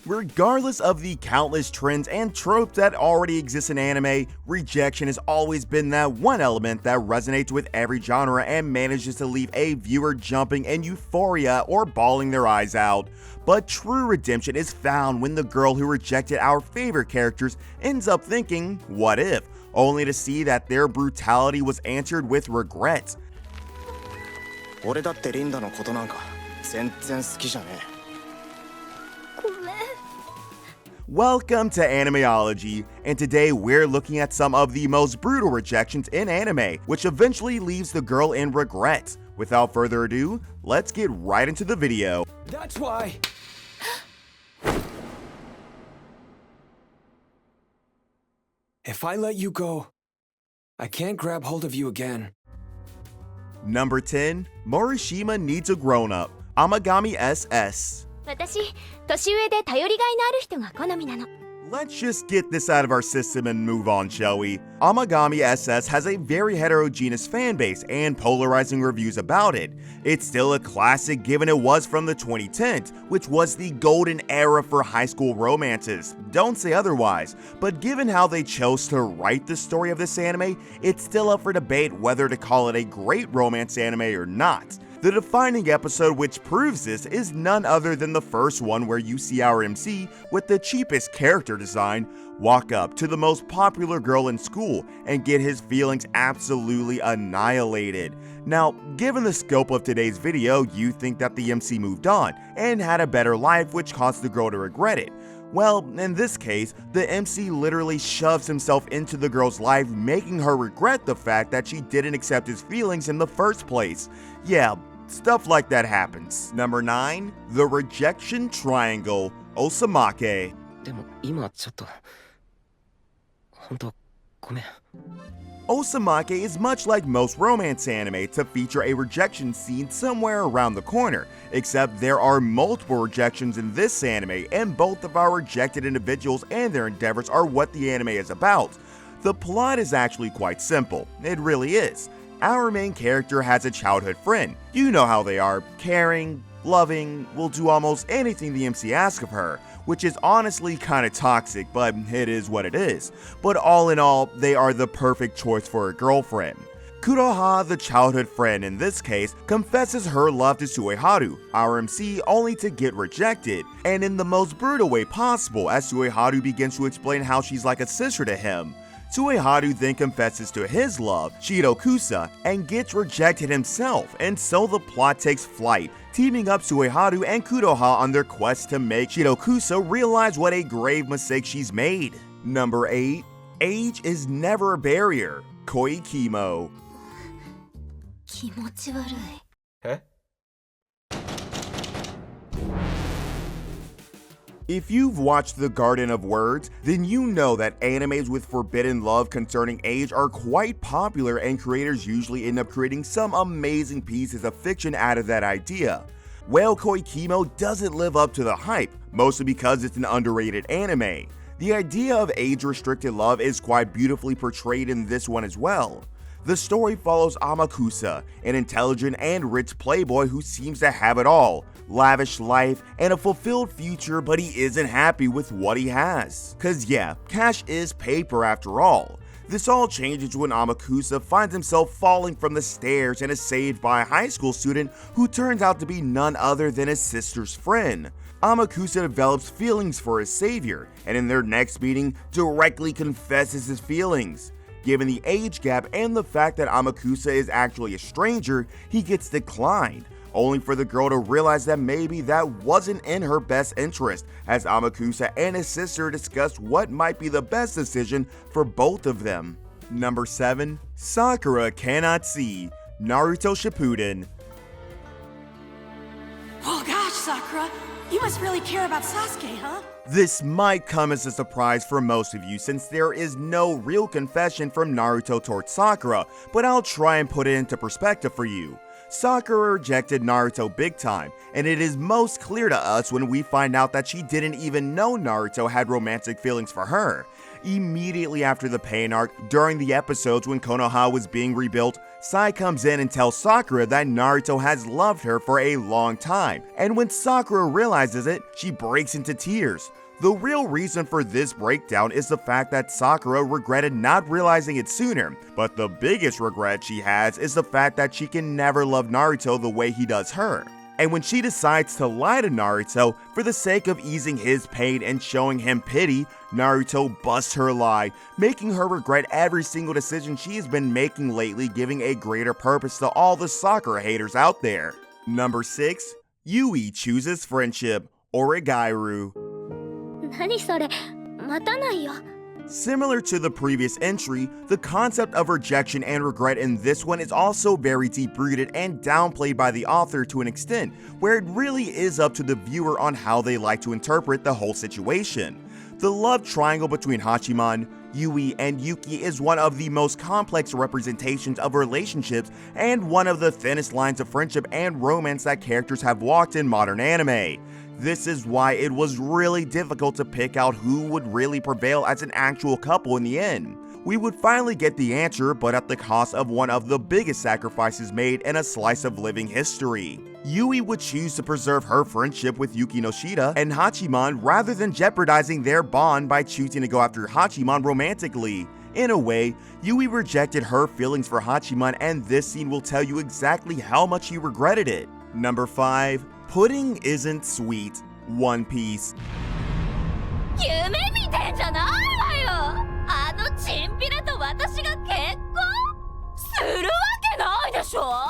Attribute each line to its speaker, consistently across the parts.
Speaker 1: Regardless of the countless trends and tropes that already exist in anime, rejection has always been that one element that resonates with every genre and manages to leave a viewer jumping in euphoria or bawling their eyes out. But true redemption is found when the girl who rejected our favorite characters ends up thinking, what if? Only to see that their brutality was answered with regret.
Speaker 2: 俺だってリンダのことなんか全然好きじゃねえ。
Speaker 1: Welcome to Animeology, and today we're looking at some of the most brutal rejections in anime, which eventually leaves the girl in regret. Without further ado, let's get right into the video.
Speaker 3: That's why. If I let you go, I can't grab hold of you again.
Speaker 1: Number 10, Morishima needs a grown-up. Amagami SS.
Speaker 4: 私、年上で頼りがいのある人が好みなの。
Speaker 1: Let's just get this out of our system and move on, shall we? Amagami SS has a very heterogeneous fanbase and polarizing reviews about it. It's still a classic given it was from the 2010s, which was the golden era for high school romances. Don't say otherwise, but given how they chose to write the story of this anime, it's still up for debate whether to call it a great romance anime or not. The defining episode which proves this is none other than the first one where you see our MC, with the cheapest character design, walk up to the most popular girl in school and get his feelings absolutely annihilated. Now, given the scope of today's video, you think that the MC moved on and had a better life, which caused the girl to regret it. Well, in this case, the MC literally shoves himself into the girl's life, making her regret the fact that she didn't accept his feelings in the first place. Yeah, stuff like that happens. Number 9, the Rejection Triangle, Osamake.
Speaker 2: でも今ちょっと本当ごめん。
Speaker 1: Osamake is much like most romance anime to feature a rejection scene somewhere around the corner, except there are multiple rejections in this anime, and both of our rejected individuals and their endeavors are what the anime is about. The plot is actually quite simple, it really is. Our main character has a childhood friend. You know how they are, caring, loving, will do almost anything the MC asks of her, which is honestly kinda toxic, but it is what it is. But all in all, they are the perfect choice for a girlfriend. Kuroha, the childhood friend in this case, confesses her love to Sueharu, our MC, only to get rejected, and in the most brutal way possible as Sueharu begins to explain how she's like a sister to him. Sueharu then confesses to his love, Shirokusa, and gets rejected himself, and so the plot takes flight, teaming up Sueharu and Kuroha on their quest to make Shirokusa realize what a grave mistake she's made. Number 8, age is never a barrier, Koikimo.
Speaker 4: 気持ち悪い。
Speaker 3: え?
Speaker 1: If you've watched The Garden of Words, then you know that animes with forbidden love concerning age are quite popular, and creators usually end up creating some amazing pieces of fiction out of that idea. Well, Koikimo doesn't live up to the hype, mostly because it's an underrated anime. The idea of age-restricted love is quite beautifully portrayed in this one as well. The story follows Amakusa, an intelligent and rich playboy who seems to have it all, lavish life and a fulfilled future, but he isn't happy with what he has. Cause yeah, cash is paper after all. This all changes when Amakusa finds himself falling from the stairs and is saved by a high school student who turns out to be none other than his sister's friend. Amakusa develops feelings for his savior, and in their next meeting, directly confesses his feelings. Given the age gap and the fact that Amakusa is actually a stranger, he gets declined, only for the girl to realize that maybe that wasn't in her best interest, as Amakusa and his sister discuss what might be the best decision for both of them. Number 7, Sakura cannot see, Naruto Shippuden.
Speaker 5: Oh gosh, Sakura, you must really care about Sasuke, huh?
Speaker 1: This might come as a surprise for most of you since there is no real confession from Naruto towards Sakura, but I'll try and put it into perspective for you. Sakura rejected Naruto big time, and it is most clear to us when we find out that she didn't even know Naruto had romantic feelings for her. Immediately after the pain arc, during the episodes when Konoha was being rebuilt, Sai comes in and tells Sakura that Naruto has loved her for a long time, and when Sakura realizes it, she breaks into tears. The real reason for this breakdown is the fact that Sakura regretted not realizing it sooner, but the biggest regret she has is the fact that she can never love Naruto the way he does her. And when she decides to lie to Naruto for the sake of easing his pain and showing him pity, Naruto busts her lie, making her regret every single decision she has been making lately, giving a greater purpose to all the Sakura haters out there. Number 6. Yui chooses friendship, Oregairu.
Speaker 4: 何それ待たないよ
Speaker 1: Similar to the previous entry, the concept of rejection and regret in this one is also very deep-rooted and downplayed by the author to an extent, where it really is up to the viewer on how they like to interpret the whole situation. The love triangle between Hachiman, Yui, and Yuki is one of the most complex representations of relationships and one of the thinnest lines of friendship and romance that characters have walked in modern anime. This is why it was really difficult to pick out who would really prevail as an actual couple in the end. We would finally get the answer, but at the cost of one of the biggest sacrifices made in a slice of living history. Yui would choose to preserve her friendship with Yuki Noshida and Hachiman rather than jeopardizing their bond by choosing to go after Hachiman romantically. In a way, Yui rejected her feelings for Hachiman, and this scene will tell you exactly how much she regretted it. Number 5. Pudding isn't sweet. One Piece.
Speaker 4: 夢見てんじゃないわよあのチンピラと私が結婚するわけないでしょ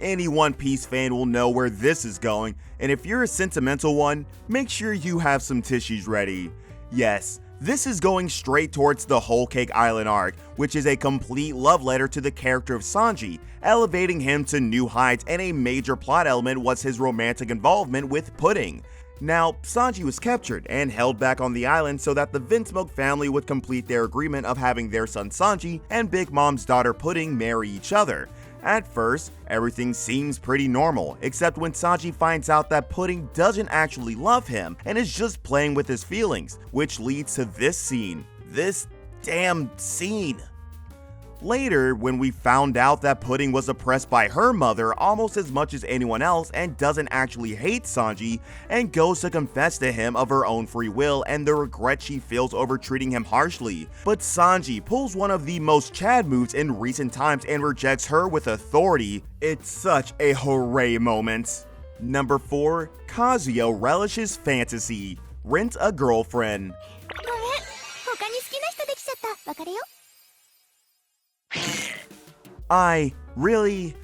Speaker 1: Any One Piece fan will know where this is going, and if you're a sentimental one, make sure you have some tissues ready. Yes, this is going straight towards the Whole Cake Island arc, which is a complete love letter to the character of Sanji, elevating him to new heights, and a major plot element was his romantic involvement with Pudding. Now, Sanji was captured and held back on the island so that the Vinsmoke family would complete their agreement of having their son Sanji and Big Mom's daughter Pudding marry each other. At first, everything seems pretty normal, except when Sanji finds out that Pudding doesn't actually love him and is just playing with his feelings, which leads to this scene. This damn scene. Later, when we found out that Pudding was oppressed by her mother almost as much as anyone else and doesn't actually hate Sanji, and goes to confess to him of her own free will and the regret she feels over treating him harshly. But Sanji pulls one of the most Chad moves in recent times and rejects her with authority. It's such a hooray moment. Number 4. Kazuya relishes fantasy. Rent a girlfriend.
Speaker 4: ごめん他に好きな人できちゃった別れよ
Speaker 1: I really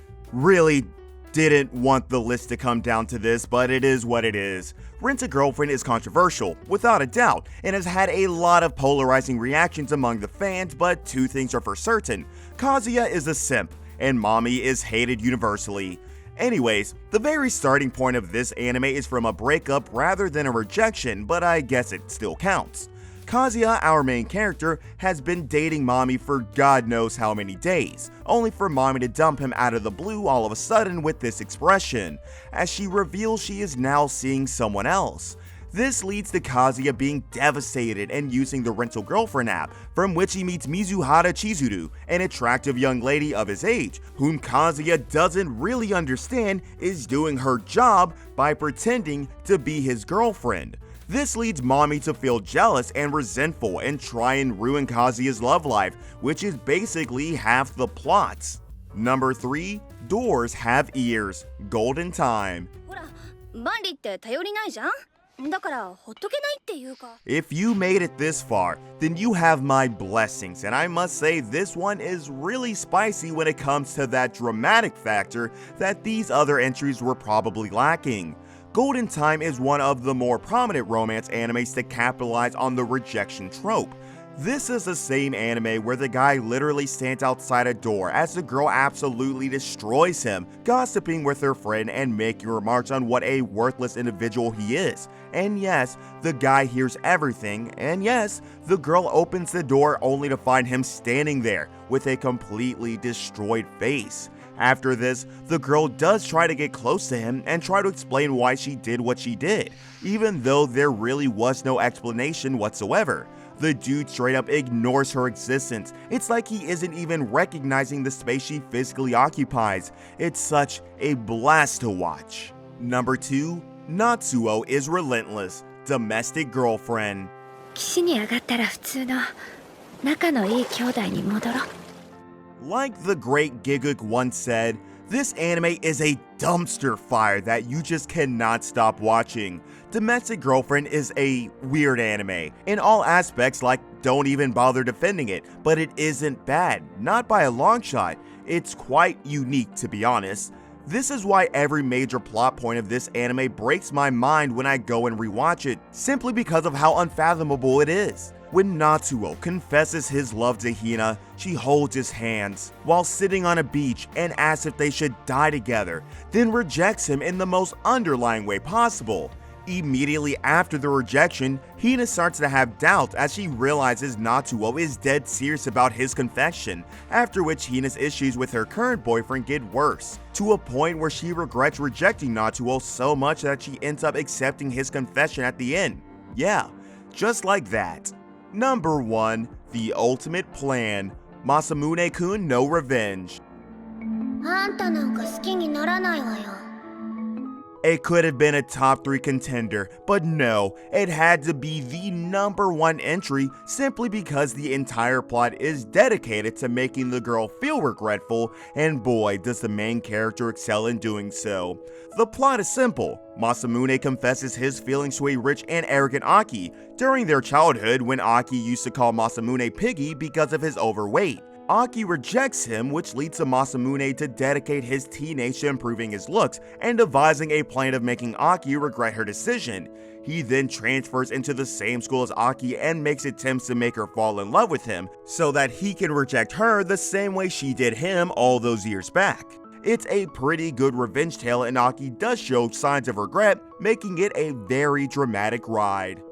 Speaker 1: didn't want the list to come down to this, but it is what it is. Rent a Girlfriend is controversial, without a doubt, and has had a lot of polarizing reactions among the fans, but two things are for certain. Kazuya is a simp, and Mommy is hated universally. Anyways, the very starting point of this anime is from a breakup rather than a rejection, but I guess it still counts. Kazuya, our main character, has been dating Mommy for God knows how many days, only for Mommy to dump him out of the blue all of a sudden with this expression, as she reveals she is now seeing someone else. This leads to Kazuya being devastated and using the rental girlfriend app, from which he meets Mizuhara Chizuru, an attractive young lady of his age, whom Kazuya doesn't really understand is doing her job by pretending to be his girlfriend. This leads Mommy to feel jealous and resentful and try and ruin Kazuya's love life, which is basically half the plot. Number 3. Doors Have Ears. Golden Time.
Speaker 4: ほら万里って頼りないじゃんだからほっとけないっていうか
Speaker 1: If you made it this far, then you have my blessings, and I must say this one is really spicy when it comes to that dramatic factor that these other entries were probably lacking. Golden Time is one of the more prominent romance animes to capitalize on the rejection trope. This is the same anime where the guy literally stands outside a door as the girl absolutely destroys him, gossiping with her friend and making remarks on what a worthless individual he is. And yes, the guy hears everything, and yes, the girl opens the door only to find him standing there with a completely destroyed face. After this, the girl does try to get close to him and try to explain why she did what she did, even though there really was no explanation whatsoever. The dude straight up ignores her existence. It's like he isn't even recognizing the space she physically occupies. It's such a blast to watch. Number 2, Natsuo is Relentless, domestic girlfriend.
Speaker 4: 岸に上がったら普通の仲のいい兄弟に戻ろう。
Speaker 1: Like the great Giguk once said, this anime is a dumpster fire that you just cannot stop watching. Domestic Girlfriend is a weird anime. In all aspects, like, don't even bother defending it, but it isn't bad, not by a long shot. It's quite unique, to be honest. This is why every major plot point of this anime breaks my mind when I go and rewatch it, simply because of how unfathomable it is. When Natsuo confesses his love to Hina, she holds his hands while sitting on a beach and asks if they should die together, then rejects him in the most underlying way possible. Immediately after the rejection, Hina starts to have doubts as she realizes Natsuo is dead serious about his confession, after which Hina's issues with her current boyfriend get worse, to a point where she regrets rejecting Natsuo so much that she ends up accepting his confession at the end. Yeah, just like that. Number 1, The Ultimate Plan, Masamune-kun no Revenge.
Speaker 4: あんたなんか好きにならないわよ。
Speaker 1: It could have been a top 3 contender, but no, it had to be the number 1 entry simply because the entire plot is dedicated to making the girl feel regretful, and boy does the main character excel in doing so. The plot is simple. Masamune confesses his feelings to a rich and arrogant Aki during their childhood when Aki used to call Masamune Piggy because of his overweight. Aki rejects him, which leads to Masamune to dedicate his teenage to improving his looks and devising a plan of making Aki regret her decision. He then transfers into the same school as Aki and makes attempts to make her fall in love with him so that he can reject her the same way she did him all those years back. It's a pretty good revenge tale, and Aki does show signs of regret, making it a very dramatic ride.